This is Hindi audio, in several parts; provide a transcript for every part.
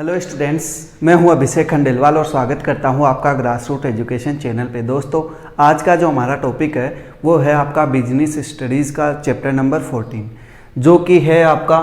हेलो स्टूडेंट्स, मैं हूं अभिषेक खंडेलवाल और स्वागत करता हूं आपका ग्रास रूट एजुकेशन चैनल पे। दोस्तों, आज का जो हमारा टॉपिक है वो है आपका बिजनेस स्टडीज़ का चैप्टर नंबर 14, जो कि है आपका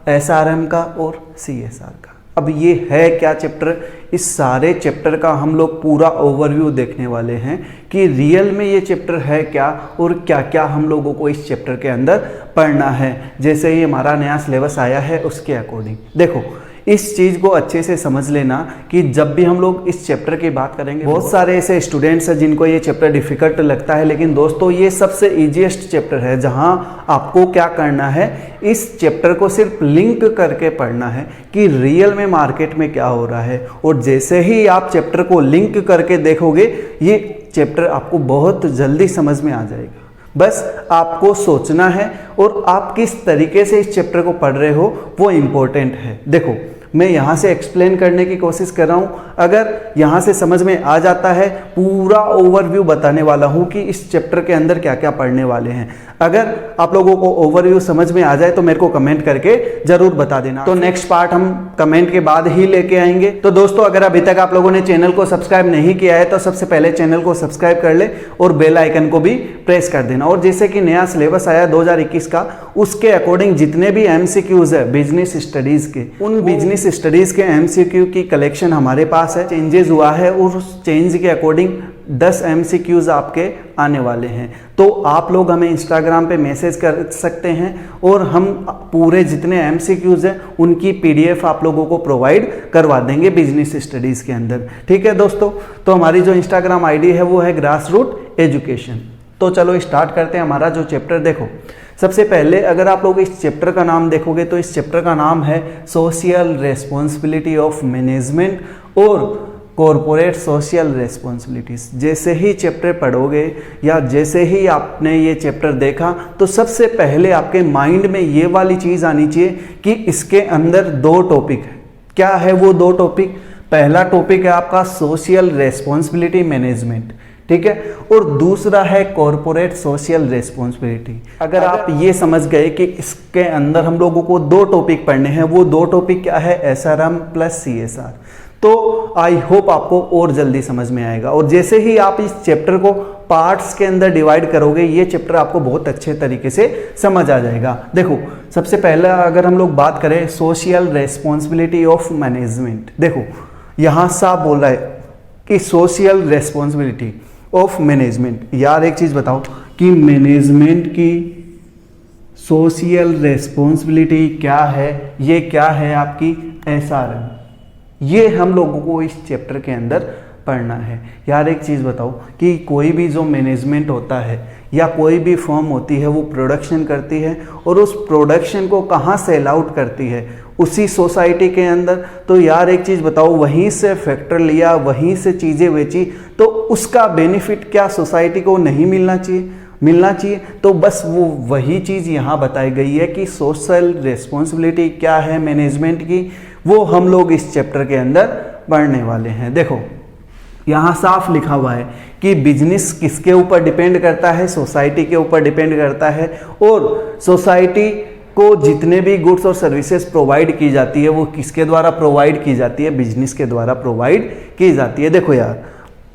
SRM का और CSR का। अब ये है क्या चैप्टर? इस सारे चैप्टर का हम लोग पूरा ओवरव्यू देखने वाले हैं कि रियल में ये चैप्टर है क्या और क्या क्या हम लोगों को इस चैप्टर के अंदर पढ़ना है। जैसे ही हमारा नया सिलेबस आया है उसके अकॉर्डिंग देखो, इस चीज़ को अच्छे से समझ लेना कि जब भी हम लोग इस चैप्टर की बात करेंगे, बहुत सारे ऐसे स्टूडेंट्स हैं जिनको ये चैप्टर डिफ़िकल्ट लगता है, लेकिन दोस्तों ये सबसे ईजीएस्ट चैप्टर है जहां आपको क्या करना है, इस चैप्टर को सिर्फ लिंक करके पढ़ना है कि रियल में मार्केट में क्या हो रहा है। और जैसे ही आप चैप्टर को लिंक करके देखोगे, ये चैप्टर आपको बहुत जल्दी समझ में आ जाएगा। बस आपको सोचना है और आप किस तरीके से इस चैप्टर को पढ़ रहे हो वो इम्पोर्टेंट है। देखो, मैं यहाँ से एक्सप्लेन करने की कोशिश कर रहा हूँ, अगर यहाँ से समझ में आ जाता है, पूरा ओवरव्यू बताने वाला हूँ कि इस चैप्टर के अंदर क्या क्या पढ़ने वाले हैं। अगर आप लोगों को ओवरव्यू समझ में आ जाए तो मेरे को कमेंट करके जरूर बता देना। तो नेक्स्ट पार्ट हम कमेंट के बाद ही लेके आएंगे। तो दोस्तों, अगर अभी तक आप लोगों ने चैनल को सब्सक्राइब नहीं किया है तो सबसे पहले चैनल को सब्सक्राइब कर ले और बेल आइकन को भी प्रेस कर देना। और जैसे कि नया सिलेबस आया 2021 का, उसके अकॉर्डिंग जितने भी MCQs है बिजनेस स्टडीज के, उन बिजनेस स्टडीज के MCQ की कलेक्शन हमारे पास है। चेंजेस हुआ है और उस चेंज के अकॉर्डिंग 10 MCQs आपके आने वाले हैं। तो आप लोग हमें इंस्टाग्राम पे मैसेज कर सकते हैं और हम पूरे जितने MCQs हैं उनकी PDF आप लोगों को प्रोवाइड करवा देंगे बिजनेस स्टडीज़ के अंदर। ठीक है दोस्तों, तो हमारी जो इंस्टाग्राम ID है वो है ग्रास रूट एजुकेशन। तो चलो स्टार्ट करते हैं हमारा जो चैप्टर। देखो, सबसे पहले अगर आप लोग इस चैप्टर का नाम देखोगे तो इस चैप्टर का नाम है सोशल रेस्पॉन्सिबिलिटी ऑफ मैनेजमेंट और कॉरपोरेट सोशल रेस्पॉन्सिबिलिटीज। जैसे ही चैप्टर पढ़ोगे या जैसे ही आपने ये चैप्टर देखा तो सबसे पहले आपके माइंड में ये वाली चीज़ आनी चाहिए कि इसके अंदर दो टॉपिक है। क्या है वो दो टॉपिक? पहला टॉपिक है आपका सोशल रेस्पॉन्सिबिलिटी मैनेजमेंट, ठीक है, और दूसरा है कॉरपोरेट सोशल रेस्पॉन्सिबिलिटी। अगर आप ये समझ गए कि इसके अंदर हम लोगों को दो टॉपिक पढ़ने हैं, वो दो टॉपिक क्या है? SRM plus CSR। तो आई होप आपको और जल्दी समझ में आएगा। और जैसे ही आप इस चैप्टर को पार्ट्स के अंदर डिवाइड करोगे, ये चैप्टर आपको बहुत अच्छे तरीके से समझ आ जाएगा। देखो, सबसे पहला अगर हम लोग बात करें सोशल रेस्पॉन्सिबिलिटी ऑफ मैनेजमेंट, देखो यहाँ साफ बोल रहा है कि सोशल रेस्पॉन्सिबिलिटी ऑफ मैनेजमेंट। यार एक चीज़ बताओ कि मैनेजमेंट की सोशल रेस्पॉन्सिबिलिटी क्या है? ये क्या है? आपकी SRM। ये हम लोगों को इस चैप्टर के अंदर पढ़ना है। यार एक चीज़ बताओ कि कोई भी जो मैनेजमेंट होता है या कोई भी फर्म होती है वो प्रोडक्शन करती है और उस प्रोडक्शन को कहाँ सेल आउट करती है? उसी सोसाइटी के अंदर। तो यार एक चीज़ बताओ, वहीं से फैक्टर लिया, वहीं से चीज़ें बेची, तो उसका बेनिफिट क्या सोसाइटी को नहीं मिलना चाहिए? मिलना चाहिए। तो बस वो वही चीज़ यहाँ बताई गई है कि सोशल रेस्पॉन्सिबिलिटी क्या है मैनेजमेंट की, वो हम लोग इस चैप्टर के अंदर पढ़ने वाले हैं। देखो, यहाँ साफ लिखा हुआ है कि बिजनेस किसके ऊपर डिपेंड करता है? सोसाइटी के ऊपर डिपेंड करता है। और सोसाइटी को जितने भी गुड्स और सर्विसेज प्रोवाइड की जाती है वो किसके द्वारा प्रोवाइड की जाती है? बिजनेस के द्वारा प्रोवाइड की जाती है। देखो यार,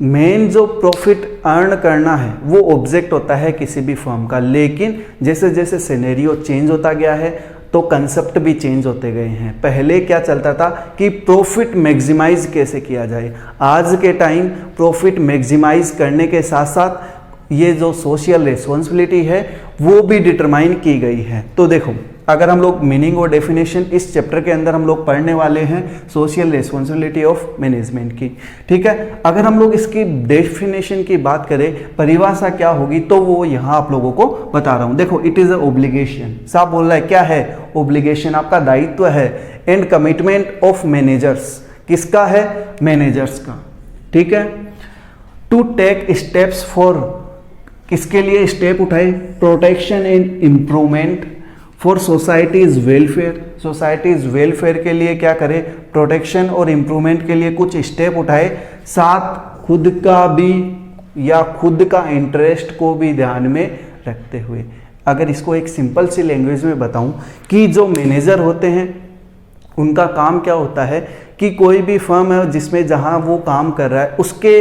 मेन जो प्रॉफिट अर्न करना है वो ऑब्जेक्ट होता है किसी भी फर्म का, लेकिन जैसे जैसे सिनेरियो चेंज होता गया है तो कंसेप्ट भी चेंज होते गए हैं। पहले क्या चलता था कि प्रॉफिट मैक्सिमाइज कैसे किया जाए। आज के टाइम प्रॉफिट मैक्सिमाइज करने के साथ साथ ये जो सोशल रिस्पॉन्सिबिलिटी है वो भी डिटरमाइन की गई है। तो देखो, अगर हम लोग मीनिंग और डेफिनेशन इस चैप्टर के अंदर हम लोग पढ़ने वाले हैं सोशल रिस्पॉन्सिबिलिटी ऑफ मैनेजमेंट की, ठीक है। अगर हम लोग इसकी डेफिनेशन की बात करें, परिभाषा क्या होगी, तो वो यहाँ आप लोगों को बता रहा हूँ। देखो, इट इज़ अ ऑब्लिगेशन। साफ बोल रहा है, क्या है? ऑब्लिगेशन आपका दायित्व है। एंड कमिटमेंट ऑफ मैनेजर्स, किसका है? मैनेजर्स का, ठीक है। टू टेक स्टेप्स फॉर, किसके लिए स्टेप उठाए? Protection and improvement for societies welfare. Societies welfare के लिए क्या करे? प्रोटेक्शन और इम्प्रूवमेंट के लिए कुछ स्टेप उठाए, साथ खुद का भी या खुद का इंटरेस्ट को भी ध्यान में रखते हुए। अगर इसको एक सिंपल सी लैंग्वेज में बताऊं कि जो मैनेजर होते हैं उनका काम क्या होता है कि कोई भी फर्म है जिसमें जहाँ वो काम कर रहा है उसके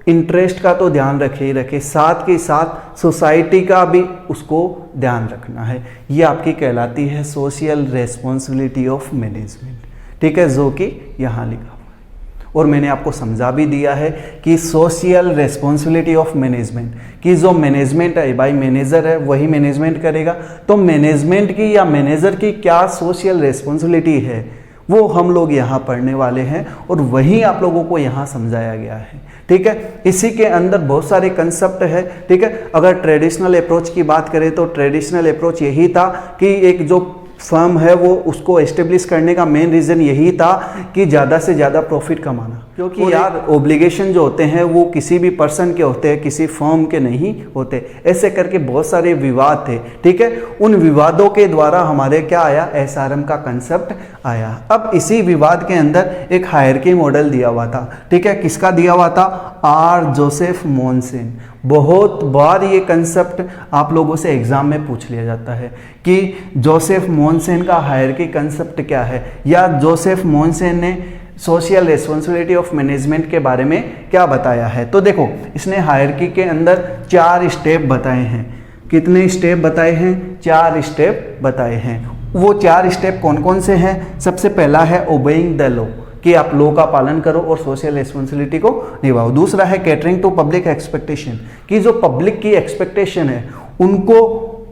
इंटरेस्ट का तो ध्यान रखे ही रखे, साथ के साथ सोसाइटी का भी उसको ध्यान रखना है। ये आपकी कहलाती है सोशल रेस्पॉन्सिबिलिटी ऑफ मैनेजमेंट, ठीक है, जो कि यहाँ लिखा हुआ है। और मैंने आपको समझा भी दिया है कि सोशल रेस्पॉन्सिबिलिटी ऑफ मैनेजमेंट कि जो मैनेजमेंट है भाई, मैनेजर है वही मैनेजमेंट करेगा, तो मैनेजमेंट की या मैनेजर की क्या सोशल रेस्पॉन्सिबिलिटी है वो हम लोग यहाँ पढ़ने वाले हैं और वही आप लोगों को यहाँ समझाया गया है, ठीक है। इसी के अंदर बहुत सारे कंसेप्ट है, ठीक है। अगर ट्रेडिशनल अप्रोच की बात करें तो ट्रेडिशनल अप्रोच यही था कि एक जो फर्म है वो उसको एस्टेब्लिश करने का मेन रीज़न यही था कि ज़्यादा से ज़्यादा प्रॉफिट कमाना, क्योंकि यार ओब्लिगेशन जो होते हैं वो किसी भी पर्सन के होते हैं, किसी फर्म के नहीं होते। ऐसे करके बहुत सारे विवाद थे, ठीक है। उन विवादों के द्वारा हमारे क्या आया, एसआरएम का कंसेप्ट आया। अब इसी विवाद के अंदर एक हायरार्की मॉडल दिया हुआ था, ठीक है। किसका दिया हुआ था, आर जोसेफ मोनसेन। बहुत बार ये कंसेप्ट आप लोगों से एग्जाम में पूछ लिया जाता है कि जोसेफ मोनसेन का हायरार्की कंसेप्ट क्या है, या जोसेफ मोनसेन ने सोशल रेस्पॉन्सिबिलिटी ऑफ मैनेजमेंट के बारे में क्या बताया है। तो देखो, इसने हायरार्की के अंदर 4 स्टेप बताए हैं। कितने स्टेप बताए हैं, 4 स्टेप बताए हैं। वो 4 स्टेप कौन कौन से हैं। सबसे पहला है ओबेइंग द लॉ, कि आप लॉ का पालन करो और सोशल रिस्पॉन्सिबिलिटी को निभाओ। दूसरा है कैटरिंग टू पब्लिक एक्सपेक्टेशन, कि जो पब्लिक की एक्सपेक्टेशन है उनको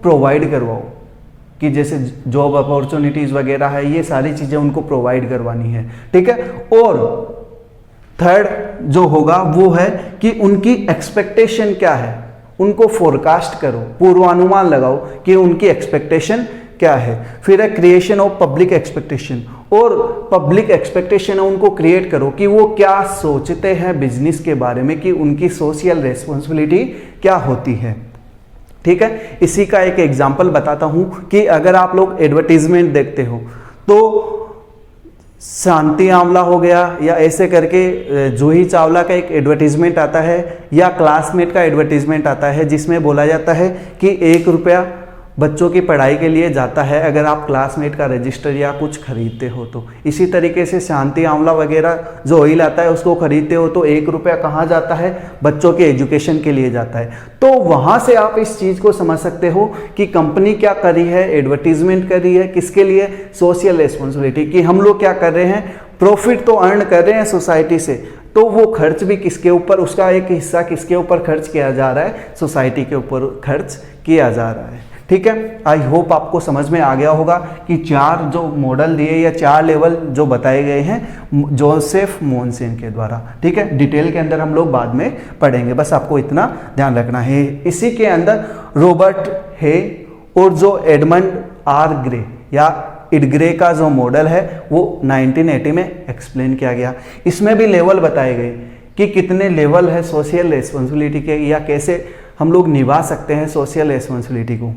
प्रोवाइड करवाओ, कि जैसे जॉब अपॉर्चुनिटीज़ वगैरह है, ये सारी चीज़ें उनको प्रोवाइड करवानी है, ठीक है। और थर्ड जो होगा वो है कि उनकी एक्सपेक्टेशन क्या है, उनको फोरकास्ट करो, पूर्वानुमान लगाओ कि उनकी एक्सपेक्टेशन क्या है। फिर है क्रिएशन ऑफ पब्लिक एक्सपेक्टेशन, और पब्लिक एक्सपेक्टेशन है उनको क्रिएट करो कि वो क्या सोचते हैं बिजनेस के बारे में, कि उनकी सोशल रेस्पॉन्सिबिलिटी क्या होती है, ठीक है। इसी का एक एग्जांपल बताता हूं कि अगर आप लोग एडवर्टीजमेंट देखते हो तो शांति आंवला हो गया, या ऐसे करके जूही चावला का एक एडवर्टीजमेंट आता है, या क्लासमेट का एडवर्टीजमेंट आता है जिसमें बोला जाता है कि 1 रुपया बच्चों की पढ़ाई के लिए जाता है अगर आप क्लासमेट का रजिस्टर या कुछ खरीदते हो तो। इसी तरीके से शांति आंवला वगैरह जो ऑयल आता है उसको खरीदते हो तो 1 रुपया कहाँ जाता है, बच्चों के एजुकेशन के लिए जाता है। तो वहाँ से आप इस चीज़ को समझ सकते हो कि कंपनी क्या कर रही है, एडवर्टीजमेंट कर रही है किसके लिए, सोशल रिस्पॉन्सिबिलिटी, कि हम लोग क्या कर रहे हैं, प्रॉफिट तो अर्न कर रहे हैं सोसाइटी से, तो वो खर्च भी किसके ऊपर, उसका एक हिस्सा किसके ऊपर खर्च किया जा रहा है, सोसाइटी के ऊपर खर्च किया जा रहा है, ठीक है। आई होप आपको समझ में आ गया होगा कि 4 जो मॉडल दिए या 4 लेवल जो बताए गए हैं जोसेफ मोनसेन के द्वारा, ठीक है। डिटेल के अंदर हम लोग बाद में पढ़ेंगे, बस आपको इतना ध्यान रखना है। इसी के अंदर रॉबर्ट हे और जो एडमंड आर ग्रे या इडग्रे का जो मॉडल है वो 1980 में एक्सप्लेन किया गया। इसमें भी लेवल बताए गए कि कितने लेवल है सोशल रिस्पॉन्सिबिलिटी के, या कैसे हम लोग निभा सकते हैं सोशल रिस्पॉन्सिबिलिटी को।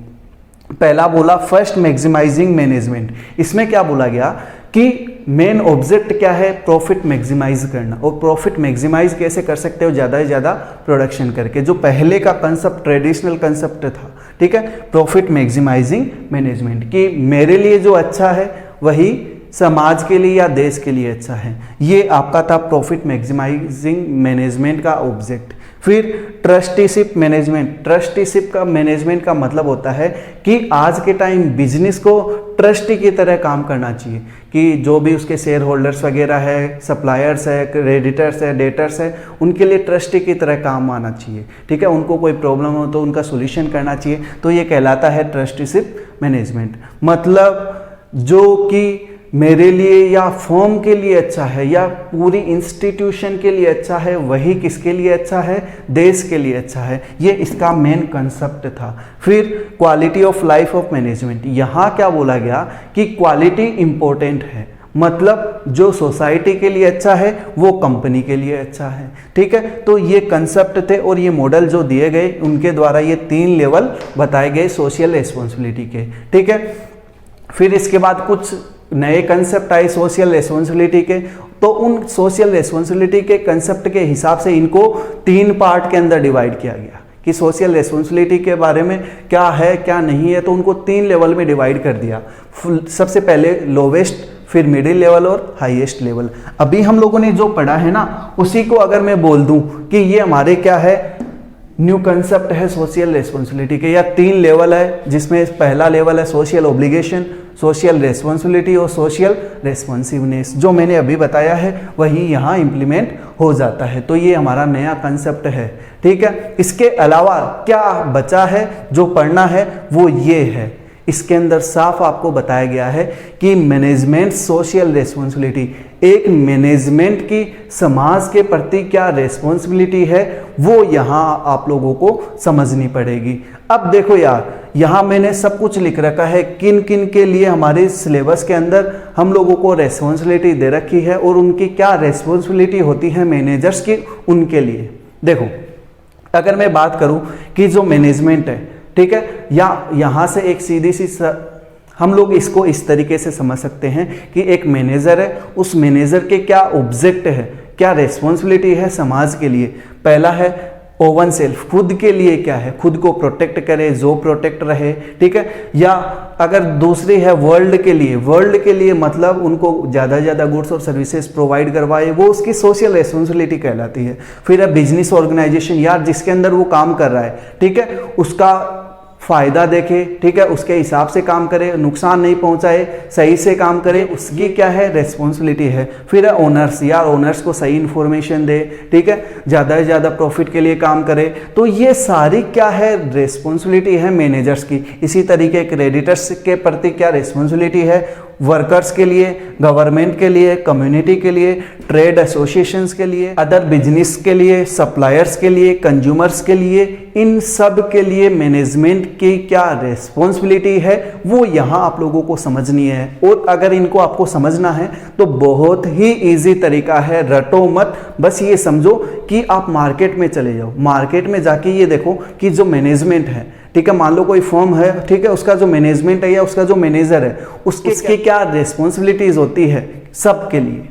पहला बोला फर्स्ट मैक्सिमाइजिंग मैनेजमेंट। इसमें क्या बोला गया कि मेन ऑब्जेक्ट क्या है, प्रॉफिट मैक्सिमाइज करना, और प्रॉफिट मैक्सिमाइज कैसे कर सकते हो, ज़्यादा से ज़्यादा प्रोडक्शन करके। जो पहले का कंसेप्ट ट्रेडिशनल कंसेप्ट था, ठीक है, प्रॉफिट मैक्सिमाइजिंग मैनेजमेंट, कि मेरे लिए जो अच्छा है वही समाज के लिए या देश के लिए अच्छा है। ये आपका था प्रॉफिट मैक्सिमाइजिंग मैनेजमेंट का ऑब्जेक्ट। फिर ट्रस्टीशिप मैनेजमेंट। ट्रस्टीशिप का मैनेजमेंट का मतलब होता है कि आज के टाइम बिजनेस को ट्रस्टी की तरह काम करना चाहिए, कि जो भी उसके शेयर होल्डर्स वगैरह है, सप्लायर्स है, क्रेडिटर्स है, डेटर्स है, उनके लिए ट्रस्टी की तरह काम आना चाहिए, ठीक है। उनको कोई प्रॉब्लम हो तो उनका सोल्यूशन करना चाहिए, तो ये कहलाता है ट्रस्टीशिप मैनेजमेंट। मतलब जो कि मेरे लिए या फर्म के लिए अच्छा है या पूरी इंस्टीट्यूशन के लिए अच्छा है, वही किसके लिए अच्छा है, देश के लिए अच्छा है। ये इसका मेन कंसेप्ट था। फिर quality of life of management. यहाँ क्या बोला गया कि क्वालिटी इंपॉर्टेंट है, मतलब जो सोसाइटी के लिए अच्छा है वो कंपनी के लिए अच्छा है, ठीक है। तो ये कंसेप्ट थे और ये मॉडल जो दिए गए उनके द्वारा ये 3 लेवल बताए गए सोशल रिस्पॉन्सिबिलिटी के, ठीक है। फिर इसके बाद कुछ नए कंसेप्ट आए सोशल रेस्पॉन्सिबिलिटी के, तो उन सोशल रेस्पॉन्सिबिलिटी के कंसेप्ट के हिसाब से इनको 3 पार्ट के अंदर डिवाइड किया गया कि सोशल रेस्पॉन्सिबिलिटी के बारे में क्या है क्या नहीं है, तो उनको 3 लेवल में डिवाइड कर दिया। सबसे पहले लोवेस्ट फिर मिडिल लेवल और हाईएस्ट लेवल। अभी हम लोगों ने जो पढ़ा है ना, उसी को अगर मैं बोल दूं कि ये हमारे क्या है, न्यू कंसेप्ट है सोशल रेस्पॉन्सिबिलिटी के, या 3 लेवल है, जिसमें पहला लेवल है सोशल ऑब्लिगेशन, सोशल रेस्पॉन्सिबिलिटी और सोशल रेस्पॉन्सिवनेस। जो मैंने अभी बताया है वही यहाँ इम्प्लीमेंट हो जाता है। तो ये हमारा नया कंसेप्ट है, ठीक है। इसके अलावा क्या बचा है जो पढ़ना है, वो ये है, इसके अंदर साफ आपको बताया गया है कि मैनेजमेंट सोशल रेस्पॉन्सिबिलिटी, एक मैनेजमेंट की समाज के प्रति क्या रेस्पॉन्सिबिलिटी है, वो यहाँ आप लोगों को समझनी पड़ेगी। अब देखो यार, यहाँ मैंने सब कुछ लिख रखा है, किन किन के लिए हमारे सिलेबस के अंदर हम लोगों को रेस्पॉन्सिबिलिटी दे रखी है और उनकी क्या रेस्पॉन्सिबिलिटी होती है मैनेजर्स की, उनके लिए। देखो, अगर मैं बात करूँ कि जो मैनेजमेंट है, ठीक है, या यहाँ से एक सीधी सी हम लोग इसको इस तरीके से समझ सकते हैं कि एक मैनेजर है, उस मैनेजर के क्या ऑब्जेक्ट है, क्या रेस्पॉन्सिबिलिटी है समाज के लिए। पहला है ओवन सेल्फ, खुद के लिए क्या है, खुद को प्रोटेक्ट करे, जो प्रोटेक्ट रहे, ठीक है। या अगर दूसरी है वर्ल्ड के लिए, वर्ल्ड के लिए मतलब उनको ज़्यादा से ज़्यादा गुड्स और सर्विसेज प्रोवाइड करवाए, वो उसकी सोशल रेस्पॉन्सिबिलिटी कहलाती है। फिर है बिजनेस ऑर्गेनाइजेशन, यार जिसके अंदर वो काम कर रहा है, ठीक है, उसका फायदा देखे, ठीक है, उसके हिसाब से काम करे, नुकसान नहीं पहुंचाए, सही से काम करे, उसकी क्या है, रेस्पॉन्सिबिलिटी है। फिर है ओनर्स, यार ओनर्स को सही इन्फॉर्मेशन दे, ठीक है, ज़्यादा से ज़्यादा प्रॉफिट के लिए काम करे। तो ये सारी क्या है, रेस्पॉन्सिबिलिटी है मैनेजर्स की। इसी तरीके क्रेडिटर्स के प्रति क्या रेस्पॉन्सिबिलिटी है, वर्कर्स के लिए, गवर्नमेंट के लिए, कम्युनिटी के लिए, ट्रेड एसोसिएशंस के लिए, अदर बिजनेस के लिए, सप्लायर्स के लिए, कंज्यूमर्स के लिए, इन सब के लिए मैनेजमेंट की क्या रेस्पॉन्सिबिलिटी है, वो यहाँ आप लोगों को समझनी है। और अगर इनको आपको समझना है तो बहुत ही इजी तरीका है, रटो मत, बस ये समझो कि आप मार्केट में चले जाओ, मार्केट में जाके ये देखो कि जो मैनेजमेंट है, ठीक है, मान लो कोई फर्म है, ठीक है, उसका जो मैनेजमेंट है या उसका जो मैनेजर है, उसकी क्या रेस्पॉन्सिबिलिटीज होती है सबके लिए।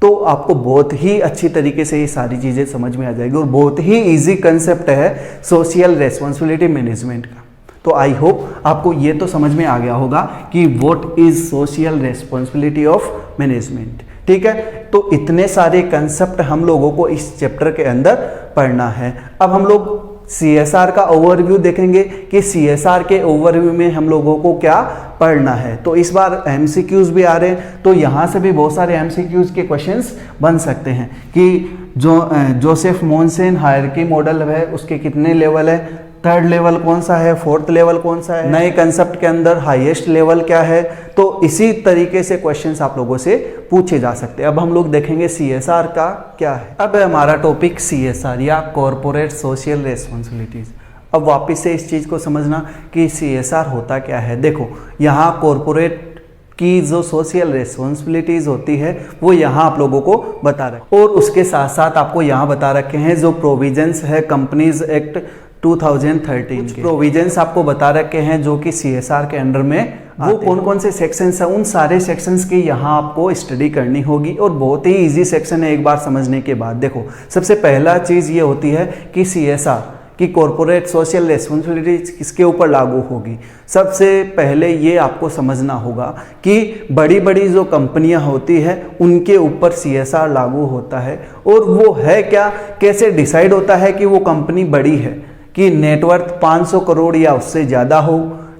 तो आपको बहुत ही अच्छी तरीके से ये सारी चीज़ें समझ में आ जाएगी और बहुत ही इजी कंसेप्ट है सोशल रेस्पॉन्सिबिलिटी मैनेजमेंट का। तो आई होप आपको ये तो समझ में आ गया होगा कि what is social responsibility of management, ठीक है। तो इतने सारे कंसेप्ट हम लोगों को इस चैप्टर के अंदर पढ़ना है। अब हम लोग CSR का ओवरव्यू देखेंगे कि CSR के ओवरव्यू में हम लोगों को क्या पढ़ना है। तो इस बार MCQs भी आ रहे हैं, तो यहाँ से भी बहुत सारे MCQs के क्वेश्चंस बन सकते हैं कि जो जोसेफ मोनसेन हायरार्की मॉडल है उसके कितने लेवल है, थर्ड लेवल कौन सा है, फोर्थ लेवल कौन सा है, नए कंसेप्ट के अंदर हाईएस्ट लेवल क्या है। तो इसी तरीके से क्वेश्चंस आप लोगों से पूछे जा सकते हैं। अब हम लोग देखेंगे CSR का क्या है। अब है हमारा टॉपिक CSR या कॉर्पोरेट सोशल रेस्पॉन्सिबिलिटीज। अब वापस से इस चीज़ को समझना कि CSR होता क्या है। देखो, यहाँ कॉर्पोरेट की जो सोशल रेस्पॉन्सिबिलिटीज होती है वो यहाँ आप लोगों को बता रहे, और उसके साथ साथ आपको यहाँ बता रखे हैं जो प्रोविजंस है कंपनीज एक्ट 2013 के प्रोविजंस आपको बता रखे हैं जो कि CSR के अंडर में वो कौन कौन से सेक्शंस हैं, उन सारे सेक्शंस की यहाँ आपको स्टडी करनी होगी और बहुत ही इजी सेक्शन है एक बार समझने के बाद। देखो, सबसे पहला चीज़ ये होती है कि CSR कि कॉर्पोरेट सोशल रिस्पांसिबिलिटी किसके ऊपर लागू होगी। सबसे पहले ये आपको समझना होगा कि बड़ी बड़ी जो कंपनियां होती हैं उनके ऊपर CSR लागू होता है, और वो है क्या, कैसे डिसाइड होता है कि वो कंपनी बड़ी है, कि नेटवर्थ 500 करोड़ या उससे ज़्यादा हो,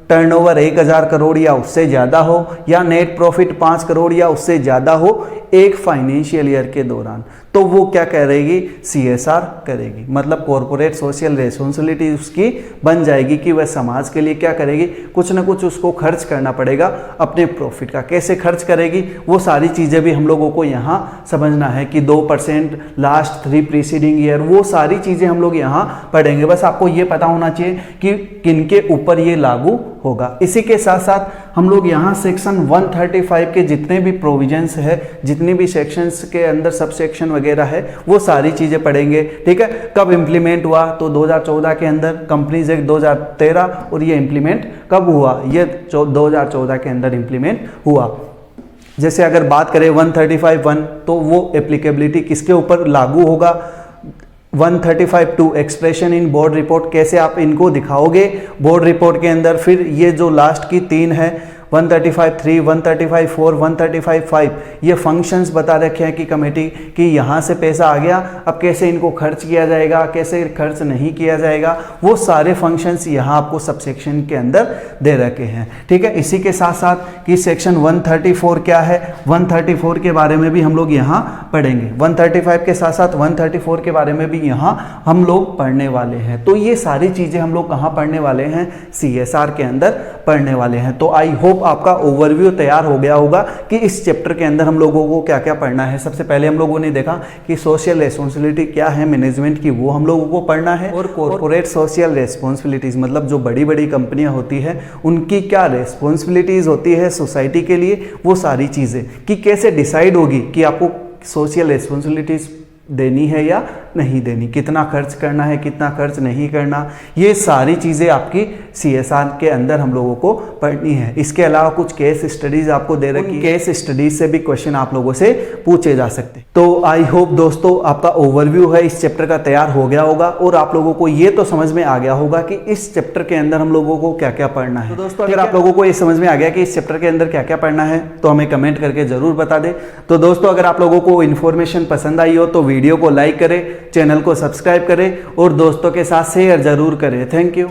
टर्नओवर 1000 करोड़ या उससे ज़्यादा हो, या नेट प्रॉफिट 5 करोड़ या उससे ज़्यादा हो एक फाइनेंशियल ईयर के दौरान, तो वो क्या करेगी, CSR करेगी। मतलब कॉर्पोरेट सोशल रेस्पॉन्सिबिलिटी उसकी बन जाएगी कि वह समाज के लिए क्या करेगी, कुछ ना कुछ उसको खर्च करना पड़ेगा अपने प्रॉफिट का। कैसे खर्च करेगी वो सारी चीज़ें भी हम लोगों को यहाँ समझना है कि 2% लास्ट 3 प्रीसीडिंग ईयर, वो सारी चीज़ें हम लोग यहाँ पढ़ेंगे। बस आपको ये पता होना चाहिए कि किनके ऊपर ये लागू होगा। इसी के साथ साथ हम लोग यहाँ सेक्शन 135 के जितने भी प्रोविजंस है, जितने भी सेक्शंस के अंदर सब सेक्शन वगैरह है, वो सारी चीज़ें पढ़ेंगे। ठीक है, कब इम्प्लीमेंट हुआ, तो 2014 के अंदर कंपनीज एक्ट 2013, और ये इम्प्लीमेंट कब हुआ, ये 2014 के अंदर इम्प्लीमेंट हुआ। जैसे अगर बात करें 135(1) तो वो एप्लीकेबिलिटी किसके ऊपर लागू होगा, 135(2) एक्सप्रेशन इन बोर्ड रिपोर्ट, कैसे आप इनको दिखाओगे बोर्ड रिपोर्ट के अंदर। फिर ये जो लास्ट की 3 है 135(3), 135(4), 135(5) ये फंक्शंस बता रखे हैं कि कमेटी कि यहाँ से पैसा आ गया, अब कैसे इनको खर्च किया जाएगा, कैसे खर्च नहीं किया जाएगा, वो सारे फंक्शंस यहाँ आपको सबसेक्शन के अंदर दे रखे हैं। ठीक है, इसी के साथ साथ कि सेक्शन 134 क्या है, 134 के बारे में भी हम लोग यहाँ पढ़ेंगे। 135 के साथ साथ 134 के बारे में भी यहाँ हम लोग पढ़ने वाले हैं। तो ये सारी चीज़ें हम लोग कहाँ पढ़ने वाले हैं, CSR के अंदर पढ़ने वाले हैं। तो आई होप आपका ओवरव्यू तैयार हो गया होगा कि इस चैप्टर के अंदर हम लोगों को क्या क्या पढ़ना है। सबसे पहले हम लोगों ने देखा कि सोशल रिस्पॉन्सिबिलिटी क्या है मैनेजमेंट की, वो हम लोगों को पढ़ना है, और कॉर्पोरेट सोशल रिस्पॉन्सिबिलिटीज मतलब जो बड़ी बड़ी कंपनियां होती है उनकी क्या रिस्पॉन्सिबिलिटीज होती है सोसाइटी के लिए, वो सारी चीज़ें कि कैसे डिसाइड होगी कि आपको सोशल रिस्पॉन्सिबिलिटीज देनी है या नहीं देनी, कितना खर्च करना है, कितना खर्च नहीं करना, ये सारी चीज़ें आपकी CSR के अंदर हम लोगों को पढ़नी है। इसके अलावा कुछ केस स्टडीज आपको दे रखी है, केस स्टडीज से भी क्वेश्चन आप लोगों से पूछे जा सकते हैं। तो आई होप दोस्तों आपका ओवरव्यू है इस चैप्टर का तैयार हो गया होगा और आप लोगों को ये तो समझ में आ गया होगा कि इस चैप्टर के अंदर हम लोगों को क्या क्या पढ़ना है। तो दोस्तों अगर आप लोगों को ये समझ में आ गया कि इस चैप्टर के अंदर क्या क्या पढ़ना है तो हमें कमेंट करके जरूर बता दें। तो दोस्तों अगर आप लोगों को इन्फॉर्मेशन पसंद आई हो तो वीडियो को लाइक करें, चैनल को सब्सक्राइब करें और दोस्तों के साथ शेयर जरूर करें। Thank you.